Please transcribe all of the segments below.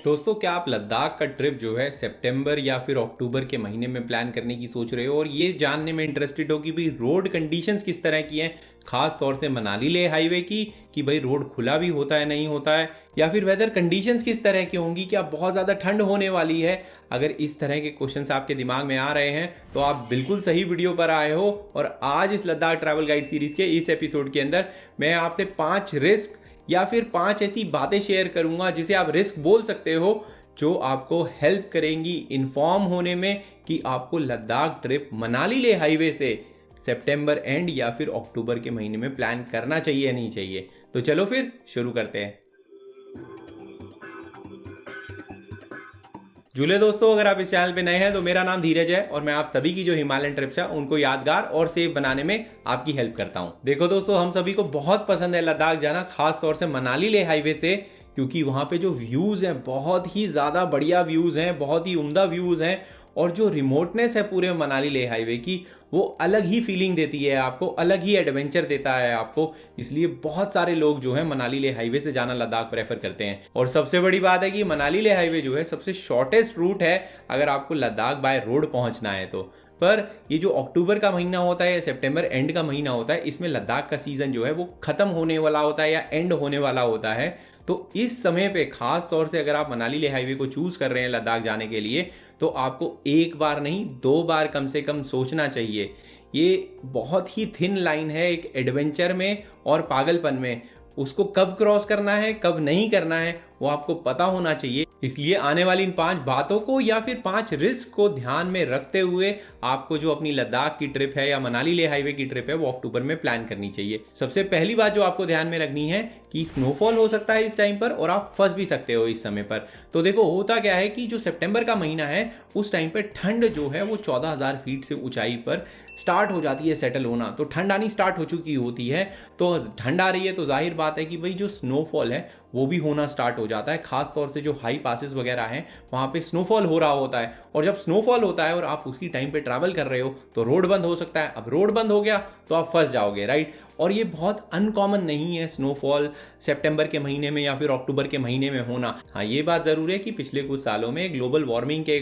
दोस्तों, क्या आप लद्दाख का ट्रिप जो है सितंबर या फिर अक्टूबर के महीने में प्लान करने की सोच रहे हो और ये जानने में इंटरेस्टेड हो कि भाई रोड कंडीशंस किस तरह की हैं, खास तौर से मनाली लेह हाईवे की, कि भाई रोड खुला भी होता है नहीं होता है, या फिर वेदर कंडीशंस किस तरह की होंगी, क्या बहुत ज़्यादा ठंड होने वाली है। अगर इस तरह के क्वेश्चंस आपके दिमाग में आ रहे हैं तो आप बिल्कुल सही वीडियो पर आए हो। और आज इस लद्दाख ट्रैवल गाइड सीरीज़ के इस एपिसोड के अंदर मैं आपसे 5 रिस्क या फिर 5 ऐसी बातें शेयर करूंगा जिसे आप रिस्क बोल सकते हो, जो आपको हेल्प करेंगी इन्फॉर्म होने में कि आपको लद्दाख ट्रिप मनाली लेह हाईवे से सितंबर एंड या फिर अक्टूबर के महीने में प्लान करना चाहिए या नहीं चाहिए। तो चलो फिर शुरू करते हैं। जुले दोस्तों, अगर आप इस चैनल पे नए हैं तो मेरा नाम धीरज है और मैं आप सभी की जो हिमालयन ट्रिप्स है उनको यादगार और सेफ बनाने में आपकी हेल्प करता हूं। देखो दोस्तों, हम सभी को बहुत पसंद है लद्दाख जाना, खास तौर से मनाली लेह हाईवे से, क्योंकि वहां पे जो व्यूज हैं बहुत ही ज्यादा बढ़िया व्यूज हैं, बहुत ही उम्दा व्यूज हैं। और जो रिमोटनेस है पूरे मनाली लेह हाईवे की, वो अलग ही फीलिंग देती है आपको, अलग ही एडवेंचर देता है आपको। इसलिए बहुत सारे लोग जो है मनाली लेह हाईवे से जाना लद्दाख प्रेफर करते हैं। और सबसे बड़ी बात है कि मनाली लेह हाईवे जो है सबसे शॉर्टेस्ट रूट है अगर आपको लद्दाख बाय रोड पहुंचना है तो। पर ये जो अक्टूबर का महीना होता है या सितंबर एंड का महीना होता है, इसमें लद्दाख का सीजन जो है वो खत्म होने वाला होता है या एंड होने वाला होता है। तो इस समय पे खास तौर से अगर आप मनाली लेह हाईवे को चूज कर रहे हैं लद्दाख जाने के लिए, तो आपको एक बार नहीं 2 बार कम से कम सोचना चाहिए। ये बहुत ही थिन लाइन है एक एडवेंचर में और पागलपन में। उसको कब क्रॉस करना है कब नहीं करना है वो आपको पता होना चाहिए। इसलिए आने वाली इन 5 बातों को या फिर 5 रिस्क को ध्यान में रखते हुए आपको जो अपनी लद्दाख की ट्रिप है या मनाली लेह हाईवे की ट्रिप है वो अक्टूबर में प्लान करनी चाहिए। सबसे पहली बात जो आपको ध्यान में रखनी है कि स्नोफॉल हो सकता है इस टाइम पर और आप फंस भी सकते हो इस समय पर। तो देखो, होता क्या है कि जो सितंबर का महीना है उस टाइम पर ठंड जो है वो 14,000 फीट से ऊंचाई पर स्टार्ट हो जाती है सेटल होना। तो ठंड आनी स्टार्ट हो चुकी होती है। तो ठंड आ रही है तो जाहिर बात है कि भाई जो स्नोफॉल है वो भी होना स्टार्ट हो जाता है। खास तौर से जो हाई पासेस वगैरह हैं वहाँ पे स्नोफॉल हो रहा होता है। और जब स्नोफॉल होता है और आप उसी टाइम पे ट्रैवल कर रहे हो तो रोड बंद हो सकता है। अब रोड बंद हो गया तो आप फंस जाओगे, राइट। और ये बहुत अनकॉमन नहीं है स्नोफॉल सितंबर के महीने में या फिर अक्टूबर के महीने में होना। हाँ, ये बात ज़रूर है कि पिछले कुछ सालों में ग्लोबल वार्मिंग के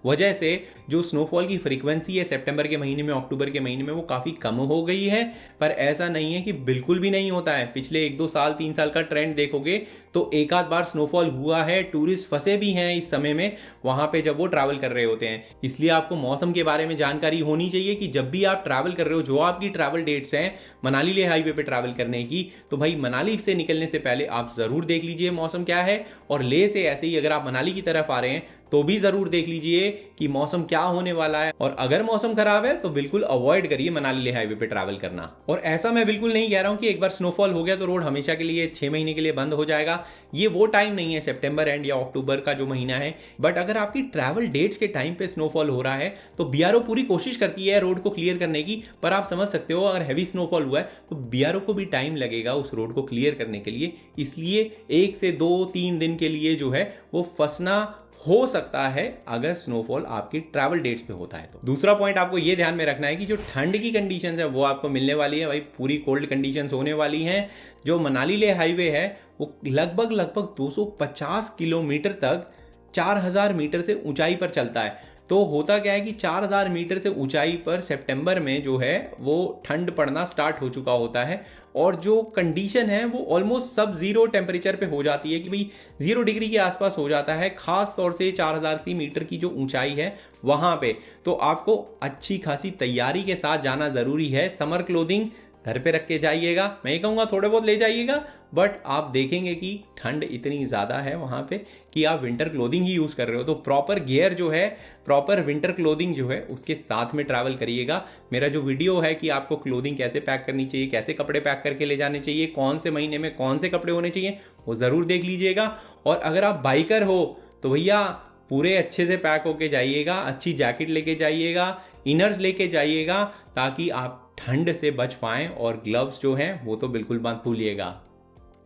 वजह से जो स्नोफॉल की फ्रीक्वेंसी है सितंबर के महीने में अक्टूबर के महीने में वो काफ़ी कम हो गई है। पर ऐसा नहीं है कि बिल्कुल भी नहीं होता है। पिछले 1-2 साल 3 साल का ट्रेंड देखोगे तो एक आध बार स्नोफॉल हुआ है। टूरिस्ट फंसे भी हैं इस समय में वहाँ पे जब वो ट्रैवल कर रहे होते हैं। इसलिए आपको मौसम के बारे में जानकारी होनी चाहिए कि जब भी आप ट्रैवल कर रहे हो, जो आपकी ट्रैवल डेट्स हैं मनाली लेह हाईवे पे ट्रैवल करने की, तो भाई मनाली से निकलने से पहले आप ज़रूर देख लीजिए मौसम क्या है। और लेह से ऐसे ही अगर आप मनाली की तरफ आ रहे हैं तो भी ज़रूर देख लीजिए कि मौसम क्या होने वाला है। और अगर मौसम खराब है तो बिल्कुल अवॉइड करिए मनाली लेह हाईवे पे ट्रैवल करना। और ऐसा मैं बिल्कुल नहीं कह रहा हूँ कि एक बार स्नोफॉल हो गया तो रोड हमेशा के लिए 6 महीने के लिए बंद हो जाएगा। ये वो टाइम नहीं है सितंबर एंड या अक्टूबर का जो महीना है। बट अगर आपकी ट्रैवल डेट्स के टाइम पे स्नोफॉल हो रहा है तो बीआरओ पूरी कोशिश करती है रोड को क्लियर करने की। पर आप समझ सकते हो अगर हैवी स्नोफॉल हुआ है तो बीआरओ को भी टाइम लगेगा उस रोड को क्लियर करने के लिए। इसलिए 1 से 2-3 दिन के लिए जो है वो फंसना हो सकता है अगर स्नोफॉल आपकी ट्रैवल डेट्स पे होता है तो। दूसरा पॉइंट आपको ये ध्यान में रखना है कि जो ठंड की कंडीशंस है वो आपको मिलने वाली है। भाई पूरी कोल्ड कंडीशंस होने वाली हैं। जो मनाली लेह हाईवे है वो लगभग 250 किलोमीटर तक 4000 मीटर से ऊंचाई पर चलता है। तो होता क्या है कि 4000 मीटर से ऊंचाई पर सितंबर में जो है वो ठंड पड़ना स्टार्ट हो चुका होता है। और जो कंडीशन है वो ऑलमोस्ट सब जीरो टेम्परेचर पे हो जाती है कि भाई 0 डिग्री के आसपास हो जाता है। खास तौर से 4000 मीटर की जो ऊंचाई है वहाँ पे तो आपको अच्छी खासी तैयारी के साथ जाना ज़रूरी है। समर क्लोथिंग घर पे रख के जाइएगा, मैं ये कहूँगा थोड़े बहुत ले जाइएगा। बट आप देखेंगे कि ठंड इतनी ज़्यादा है वहाँ पे कि आप विंटर क्लोथिंग ही यूज़ कर रहे हो। तो प्रॉपर गियर जो है, प्रॉपर विंटर क्लोथिंग जो है उसके साथ में ट्रैवल करिएगा। मेरा जो वीडियो है कि आपको क्लोथिंग कैसे पैक करनी चाहिए, कैसे कपड़े पैक करके ले जाने चाहिए, कौन से महीने में कौन से कपड़े होने चाहिए, वो ज़रूर देख लीजिएगा। और अगर आप बाइकर हो तो भैया पूरे अच्छे से पैक होके जाइएगा, अच्छी जैकेट लेके जाइएगा, इनर्स लेके जाइएगा, ताकि आप ठंड से बच पाएं। और ग्लव्स जो हैं वो तो बिल्कुल मत भूलिएगा।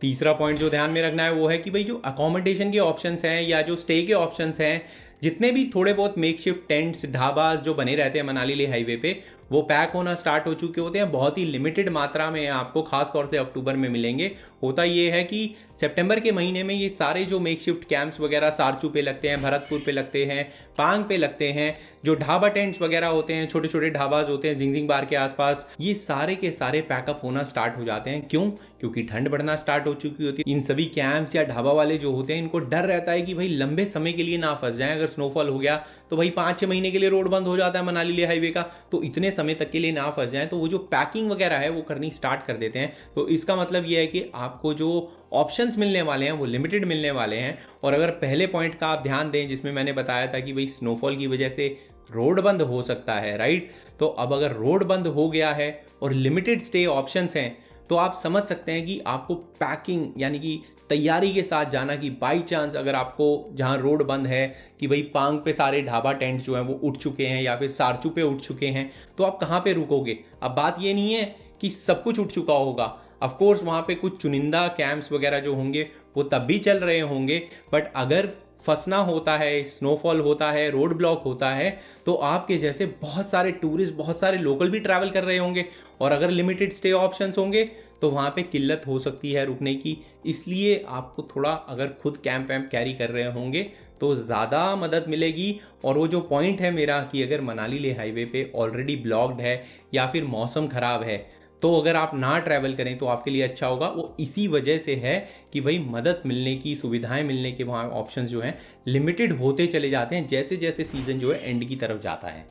तीसरा पॉइंट जो ध्यान में रखना है वो है कि भाई जो अकोमोडेशन के ऑप्शंस हैं या जो स्टे के ऑप्शंस हैं, जितने भी थोड़े बहुत मेकशिफ्ट टेंट्स ढाबा जो बने रहते हैं मनाली लेह हाईवे पे, वो पैक होना स्टार्ट हो चुके होते हैं, बहुत ही लिमिटेड मात्रा में आपको खास तौर से अक्टूबर में मिलेंगे। होता ये है कि सितंबर के महीने में ये सारे जो मेकशिफ्ट कैंप्स वगैरह सारचू पे लगते हैं, भरतपुर पे लगते हैं, पांग पे लगते हैं, जो ढाबा टेंट्स वगैरह होते हैं, छोटे छोटे ढाबाज होते हैं जिंगजिंग बार के आसपास, ये सारे के सारे पैकअप होना स्टार्ट हो जाते हैं। क्यों? क्योंकि ठंड बढ़ना स्टार्ट हो चुकी होती है। इन सभी कैंप्स या ढाबा वाले जो होते हैं इनको डर रहता है कि भाई लंबे समय के लिए ना फंस जाए। अगर स्नोफॉल हो गया तो भाई 5-6 महीने के लिए रोड बंद हो जाता है मनाली लेह हाईवे का, तो इतने समय तक के लिए ना फंस जाए, तो वो जो पैकिंग वगैरह है वो करनी स्टार्ट कर देते हैं। तो इसका मतलब ये है कि आपको जो ऑप्शंस मिलने वाले हैं वो लिमिटेड मिलने वाले हैं। और अगर पहले पॉइंट का आप ध्यान दें जिसमें मैंने बताया था कि भाई स्नोफॉल की वजह से रोड बंद हो सकता है, राइट? तो अब अगर रोड बंद हो गया है और लिमिटेड स्टे ऑप्शंस हैं तो आप समझ सकते हैं कि आपको पैकिंग यानी कि तैयारी के साथ जाना, कि बाई चांस अगर आपको जहां रोड बंद है कि भाई पांग पे सारे ढाबा टेंट्स जो हैं वो उठ चुके हैं या फिर सारचू पे उठ चुके हैं, तो आप कहाँ पे रुकोगे? अब बात ये नहीं है कि सब कुछ उठ चुका होगा, ऑफ कोर्स वहाँ पे कुछ चुनिंदा कैंप्स वगैरह जो होंगे वो तब भी चल रहे होंगे, बट अगर फंसना होता है, स्नोफॉल होता है, रोड ब्लॉक होता है, तो आपके जैसे बहुत सारे टूरिस्ट, बहुत सारे लोकल भी ट्रैवल कर रहे होंगे, और अगर लिमिटेड स्टे ऑप्शंस होंगे तो वहाँ पे किल्लत हो सकती है रुकने की। इसलिए आपको थोड़ा अगर खुद कैंप वैम्प कैरी कर रहे होंगे तो ज़्यादा मदद मिलेगी। और वो जो पॉइंट है मेरा कि अगर मनाली लेह हाईवे पे ऑलरेडी ब्लॉक्ड है या फिर मौसम ख़राब है तो अगर आप ना ट्रैवल करें तो आपके लिए अच्छा होगा। वो इसी वजह से है कि भाई मदद मिलने की, सुविधाएं मिलने के वहाँ ऑप्शंस जो हैं लिमिटेड होते चले जाते हैं जैसे जैसे सीज़न जो है एंड की तरफ जाता है।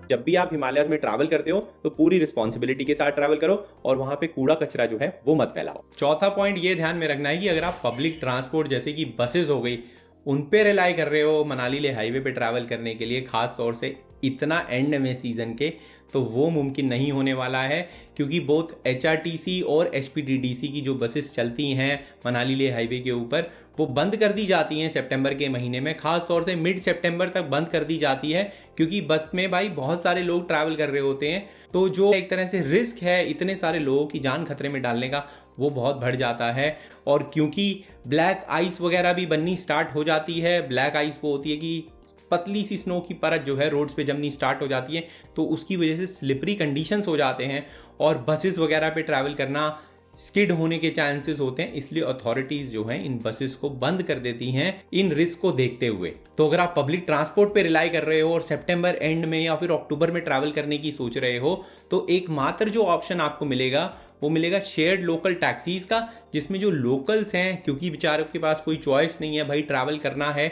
जब भी आप हिमालयस में ट्रैवल करते हो तो पूरी रिस्पॉन्सिबिलिटी के साथ ट्रैवल करो और वहां पे कूड़ा कचरा जो है वो मत फैलाओ। चौथा पॉइंट ये ध्यान में रखना है कि अगर आप पब्लिक ट्रांसपोर्ट जैसे कि बसेस हो गई उन पे रिलाई कर रहे हो मनाली लेह हाईवे पे ट्रैवल करने के लिए, खास तौर से इतना एंड में सीजन के, तो वो मुमकिन नहीं होने वाला है, क्योंकि बोथ HRTC और HPDDC की जो बसेस चलती हैं मनाली लेह हाईवे के ऊपर वो बंद कर दी जाती हैं सितंबर के महीने में, खास तौर से मिड सितंबर तक बंद कर दी जाती है, क्योंकि बस में भाई बहुत सारे लोग ट्रैवल कर रहे होते हैं। तो जो एक तरह से रिस्क है इतने सारे लोगों की जान खतरे में डालने का वो बहुत बढ़ जाता है। और क्योंकि ब्लैक आइस वगैरह भी बननी स्टार्ट हो जाती है, ब्लैक आइस वो होती है कि पतली सी स्नो की परत जो है रोड्स पे जमनी स्टार्ट हो जाती है, तो उसकी वजह से स्लिपरी कंडीशंस हो जाते हैं और बसेस वगैरह पे ट्रैवल करना स्किड होने के चांसेस होते हैं। इसलिए अथॉरिटीज जो हैं इन बसेस को बंद कर देती हैं इन रिस्क को देखते हुए। तो अगर आप पब्लिक ट्रांसपोर्ट पे रिलाई कर रहे हो और सितंबर एंड में या फिर अक्टूबर में ट्रैवल करने की सोच रहे हो, तो एकमात्र जो ऑप्शन आपको मिलेगा वो मिलेगा शेयर्ड लोकल टैक्सीज का, जिसमें जो लोकल्स हैं, क्योंकि बेचारों के पास कोई चॉइस नहीं है, भाई ट्रैवल करना है,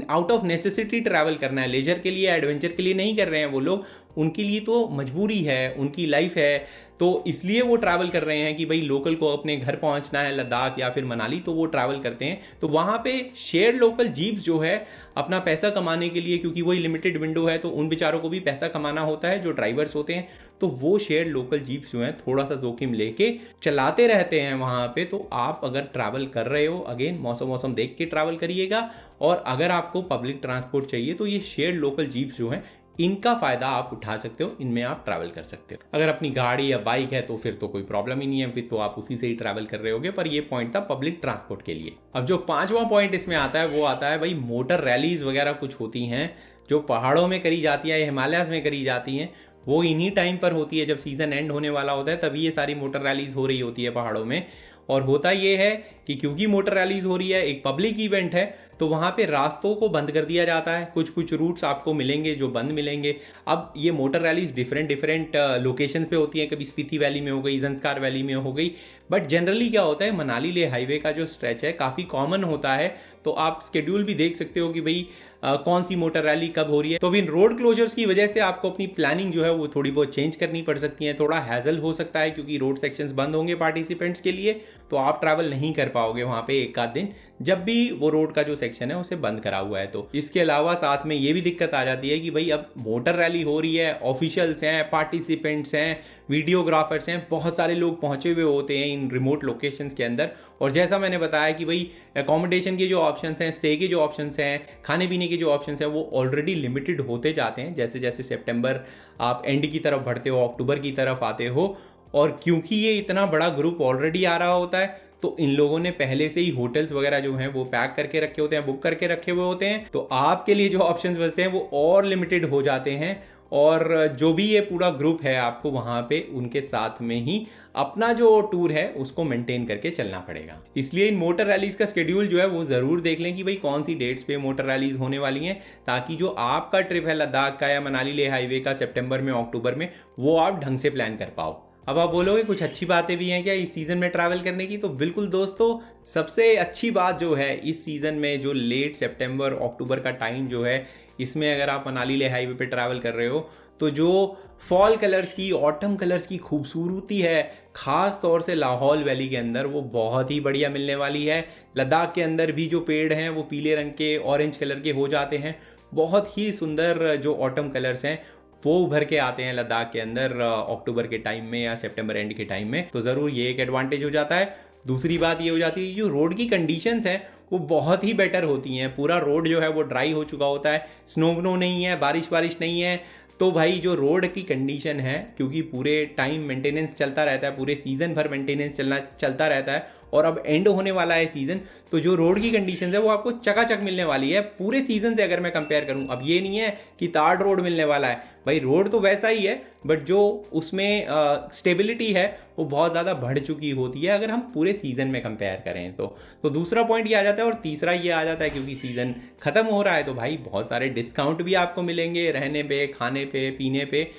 आउट ऑफ नेसेसिटी ट्रैवल करना है, लेजर के लिए, एडवेंचर के लिए नहीं कर रहे हैं वो लोग, उनके लिए तो मजबूरी है, उनकी लाइफ है, तो इसलिए वो ट्रैवल कर रहे हैं कि भाई लोकल को अपने घर पहुंचना है लद्दाख या फिर मनाली, तो वो ट्रैवल करते हैं। तो वहाँ पे शेयर लोकल जीप्स जो है अपना पैसा कमाने के लिए, क्योंकि वही लिमिटेड विंडो है तो उन बेचारों को भी पैसा कमाना होता है जो ड्राइवर्स होते हैं, तो वो शेयर लोकल जीप्स जो हैं थोड़ा सा जोखिम लेके चलाते रहते हैं वहाँ पे। तो आप अगर ट्रैवल कर रहे हो, अगेन मौसम देख के ट्रैवल करिएगा, और अगर आपको पब्लिक ट्रांसपोर्ट चाहिए तो ये शेयर लोकल जीप्स जो हैं इनका फ़ायदा आप उठा सकते हो, इनमें आप ट्रैवल कर सकते हो। अगर अपनी गाड़ी या बाइक है तो फिर तो कोई प्रॉब्लम ही नहीं है, फिर तो आप उसी से ही ट्रैवल कर रहे होगे। पर ये पॉइंट था पब्लिक ट्रांसपोर्ट के लिए। अब जो पांचवा पॉइंट इसमें आता है वो आता है भाई मोटर रैलीज वगैरह कुछ होती हैं जो पहाड़ों में करी जाती है, हिमालयाज में करी जाती हैं, वो इन्हीं टाइम पर होती है जब सीज़न एंड होने वाला होता है, तभी ये सारी मोटर रैलीज हो रही होती है पहाड़ों में। और होता ये है कि क्योंकि मोटर रैलीज हो रही है, एक पब्लिक इवेंट है, तो वहाँ पे रास्तों को बंद कर दिया जाता है। कुछ रूट्स आपको मिलेंगे जो बंद मिलेंगे। अब ये मोटर रैलीज डिफरेंट लोकेशन पे होती हैं, कभी स्पीति वैली में हो गई, ज़ंस्कार वैली में हो गई, बट जनरली क्या होता है मनाली लेह हाईवे का जो स्ट्रेच है काफ़ी कॉमन होता है, तो आप स्केड्यूल भी देख सकते हो कि भाई कौन सी मोटर रैली कब हो रही है। तो भी इन रोड क्लोजर्स की वजह से आपको अपनी प्लानिंग जो है वो थोड़ी बहुत चेंज करनी पड़ सकती है, थोड़ा हैजल हो सकता है, क्योंकि रोड सेक्शंस बंद होंगे पार्टिसिपेंट्स के लिए, तो आप ट्रैवल नहीं कर पाओगे वहाँ पे एक आध दिन, जब भी वो रोड का जो सेक्शन है उसे बंद करा हुआ है। तो इसके अलावा साथ में ये भी दिक्कत आ जाती है कि भाई अब मोटर रैली हो रही है, ऑफिशियल्स हैं, पार्टिसिपेंट्स हैं, वीडियोग्राफर्स हैं, बहुत सारे लोग पहुंचे हुए होते हैं इन रिमोट लोकेशंस के अंदर, और जैसा मैंने बताया कि भाई एकोमोडेशन के जो ऑप्शंस हैं, स्टे के जो ऑप्शंस हैं, खाने पीने के जो ऑप्शंस हैं, वो ऑलरेडी लिमिटेड होते जाते हैं जैसे जैसे सितंबर आप एंड की तरफ बढ़ते हो, अक्टूबर की तरफ आते हो। और क्योंकि ये इतना बड़ा ग्रुप ऑलरेडी आ रहा होता है, तो इन लोगों ने पहले से ही होटल्स वगैरह जो हैं वो पैक करके रखे होते हैं, बुक करके रखे हुए होते हैं, तो आपके लिए जो ऑप्शंस बचते हैं वो और लिमिटेड हो जाते हैं। और जो भी ये पूरा ग्रुप है आपको वहाँ पे उनके साथ में ही अपना जो टूर है उसको मेंटेन करके चलना पड़ेगा। इसलिए इन मोटर रैलीज का शेड्यूल जो है वो ज़रूर देख लें कि भाई कौन सी डेट्स पे मोटर रैलीज होने वाली हैं, ताकि जो आपका ट्रिप है लद्दाख का या मनाली लेह हाईवे का सितंबर में अक्टूबर में, वो आप ढंग से प्लान कर पाओ। अब आप बोलोगे कुछ अच्छी बातें भी हैं क्या इस सीज़न में ट्रैवल करने की? तो बिल्कुल दोस्तों, सबसे अच्छी बात जो है इस सीज़न में, जो लेट सितंबर अक्टूबर का टाइम जो है, इसमें अगर आप मनाली लेह हाईवे पे ट्रैवल कर रहे हो तो जो फॉल कलर्स की, ऑटम कलर्स की खूबसूरती है ख़ास तौर से लाहौल वैली के अंदर, वो बहुत ही बढ़िया मिलने वाली है। लद्दाख के अंदर भी जो पेड़ हैं वो पीले रंग के, ऑरेंज कलर के हो जाते हैं। बहुत ही सुंदर जो ऑटम कलर्स हैं वो उभर के आते हैं लद्दाख के अंदर अक्टूबर के टाइम में या सितंबर एंड के टाइम में। तो ज़रूर ये एक एडवांटेज हो जाता है। दूसरी बात ये हो जाती है जो रोड की कंडीशंस हैं वो बहुत ही बेटर होती हैं। पूरा रोड जो है वो ड्राई हो चुका होता है, स्नो नहीं है, बारिश नहीं है। तो भाई जो रोड की कंडीशन है, क्योंकि पूरे टाइम मेंटेनेंस चलता रहता है, पूरे सीज़न भर मेंटेनेंस चलता रहता है और अब एंड होने वाला है सीज़न, तो जो रोड की कंडीशन है वो आपको चकाचक मिलने वाली है पूरे सीज़न से। अगर मैं कंपेयर करूं, अब ये नहीं है कि ताड़ रोड मिलने वाला है, भाई रोड तो वैसा ही है, बट जो उसमें स्टेबिलिटी है वो बहुत ज़्यादा बढ़ चुकी होती है अगर हम पूरे सीज़न में कंपेयर करें तो दूसरा पॉइंट ये आ जाता है। और तीसरा ये आ जाता है क्योंकि सीज़न ख़त्म हो रहा है तो भाई बहुत सारे डिस्काउंट भी आपको मिलेंगे रहने पे, खाने पे, पीने पे।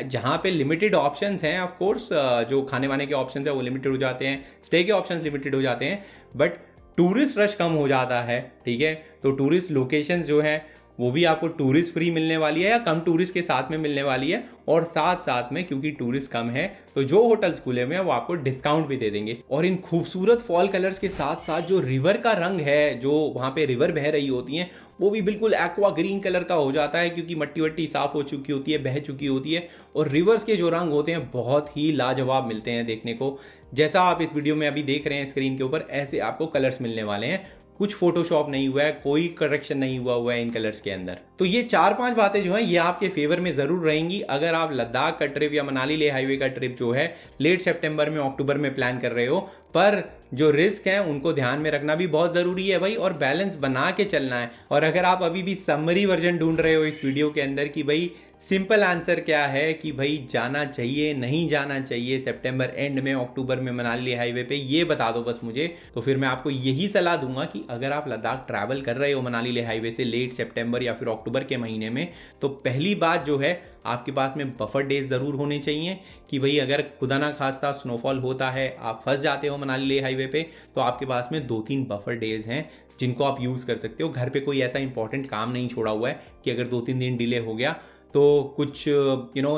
जहाँ पे लिमिटेड ऑप्शंस हैं, ऑफ कोर्स जो खाने वाने के ऑप्शंस हैं वो लिमिटेड हो जाते हैं, स्टे के ऑप्शंस लिमिटेड हो जाते हैं, बट टूरिस्ट रश कम हो जाता है। ठीक है, तो टूरिस्ट लोकेशंस जो हैं वो भी आपको टूरिस्ट फ्री मिलने वाली है या कम टूरिस्ट के साथ में मिलने वाली है। और साथ साथ में क्योंकि टूरिस्ट कम है तो जो होटल्स खुले हुए हैं वो आपको डिस्काउंट भी दे देंगे। और इन खूबसूरत फॉल कलर्स के साथ साथ जो रिवर का रंग है, जो वहाँ पे रिवर बह रही होती हैं, वो भी बिल्कुल एक्वा ग्रीन कलर का हो जाता है क्योंकि मट्टी वट्टी साफ हो चुकी होती है, बह चुकी होती है। और रिवर्स के जो रंग होते हैं बहुत ही लाजवाब मिलते हैं देखने को। जैसा आप इस वीडियो में अभी देख रहे हैं स्क्रीन के ऊपर, ऐसे आपको कलर्स मिलने वाले हैं। कुछ फोटोशॉप नहीं हुआ है, कोई करेक्शन नहीं हुआ है इन कलर्स के अंदर। तो ये 4-5 बातें जो हैं ये आपके फेवर में ज़रूर रहेंगी अगर आप लद्दाख का ट्रिप या मनाली लेह हाईवे का ट्रिप जो है लेट सितंबर में, अक्टूबर में प्लान कर रहे हो। पर जो रिस्क हैं उनको ध्यान में रखना भी बहुत ज़रूरी है भाई, और बैलेंस बना के चलना है। और अगर आप अभी भी समरी वर्जन ढूंढ रहे हो इस वीडियो के अंदर कि भाई सिंपल आंसर क्या है कि भाई जाना चाहिए नहीं जाना चाहिए सितंबर एंड में, अक्टूबर में मनाली लेह हाईवे पे, ये बता दो बस मुझे, तो फिर मैं आपको यही सलाह दूंगा कि अगर आप लद्दाख ट्रैवल कर रहे हो मनाली लेह हाईवे से लेट सितंबर या फिर अक्टूबर के महीने में, तो पहली बात जो है आपके पास में बफर डेज ज़रूर होने चाहिए कि भाई अगर खुदा ना खास्ता स्नोफॉल होता है, आप फंस जाते हो मनाली लेह हाईवे पे, तो आपके पास में 2-3 बफर डेज हैं जिनको आप यूज़ कर सकते हो। घर पे कोई ऐसा इंपॉर्टेंट काम नहीं छोड़ा हुआ है कि अगर 2-3 दिन डिले हो गया तो कुछ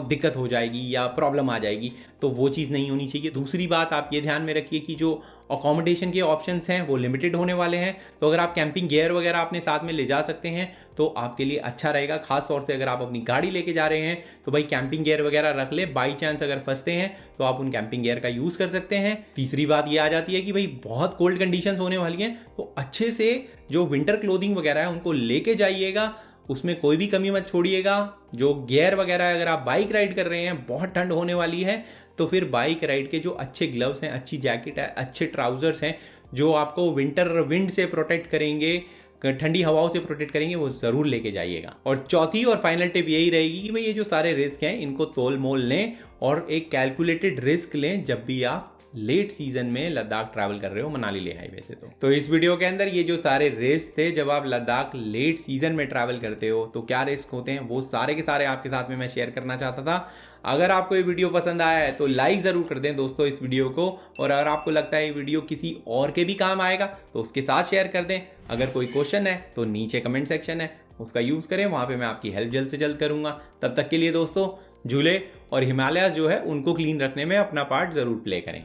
दिक्कत हो जाएगी या प्रॉब्लम आ जाएगी, तो वो चीज़ नहीं होनी चाहिए। दूसरी बात आप ये ध्यान में रखिए कि जो अकोमोडेशन के ऑप्शंस हैं वो लिमिटेड होने वाले हैं। तो अगर आप कैंपिंग गियर वगैरह अपने साथ में ले जा सकते हैं तो आपके लिए अच्छा रहेगा। खास तौर से अगर आप अपनी गाड़ी लेके जा रहे हैं तो भाई कैंपिंग गियर वगैरह रख ले, बाई चांस अगर फंसते हैं तो आप उन कैंपिंग गियर का यूज़ कर सकते हैं। तीसरी बात ये आ जाती है कि भाई बहुत कोल्ड कंडीशंस होने वाली हैं, तो अच्छे से जो विंटर क्लोथिंग वगैरह है उनको लेके जाइएगा, उसमें कोई भी कमी मत छोड़िएगा। जो गियर वगैरह है, अगर आप बाइक राइड कर रहे हैं, बहुत ठंड होने वाली है, तो फिर बाइक राइड के जो अच्छे ग्लव्स हैं, अच्छी जैकेट है, अच्छे ट्राउजर्स हैं जो आपको विंटर विंड से प्रोटेक्ट करेंगे, ठंडी हवाओं से प्रोटेक्ट करेंगे, वो ज़रूर लेके जाइएगा। और चौथी और फाइनल टिप यही रहेगी कि भाई ये जो सारे रिस्क हैं इनको तोल मोल लें और एक कैलकुलेटेड रिस्क लें जब भी आप लेट सीजन में लद्दाख ट्रैवल कर रहे हो मनाली लेह हाईवे से। तो इस वीडियो के अंदर ये जो सारे रिस्क थे जब आप लद्दाख लेट सीजन में ट्रैवल करते हो तो क्या रिस्क होते हैं, वो सारे के सारे आपके साथ में मैं शेयर करना चाहता था। अगर आपको ये वीडियो पसंद आया है तो लाइक ज़रूर कर दें दोस्तों इस वीडियो को, और अगर आपको लगता है ये वीडियो किसी और के भी काम आएगा तो उसके साथ शेयर कर दें। अगर कोई क्वेश्चन है तो नीचे कमेंट सेक्शन है, उसका यूज़ करें, वहाँ पे मैं आपकी हेल्प जल्द से जल्द करूँगा। तब तक के लिए दोस्तों, झूले और हिमालय जो है उनको क्लीन रखने में अपना पार्ट ज़रूर प्ले करें।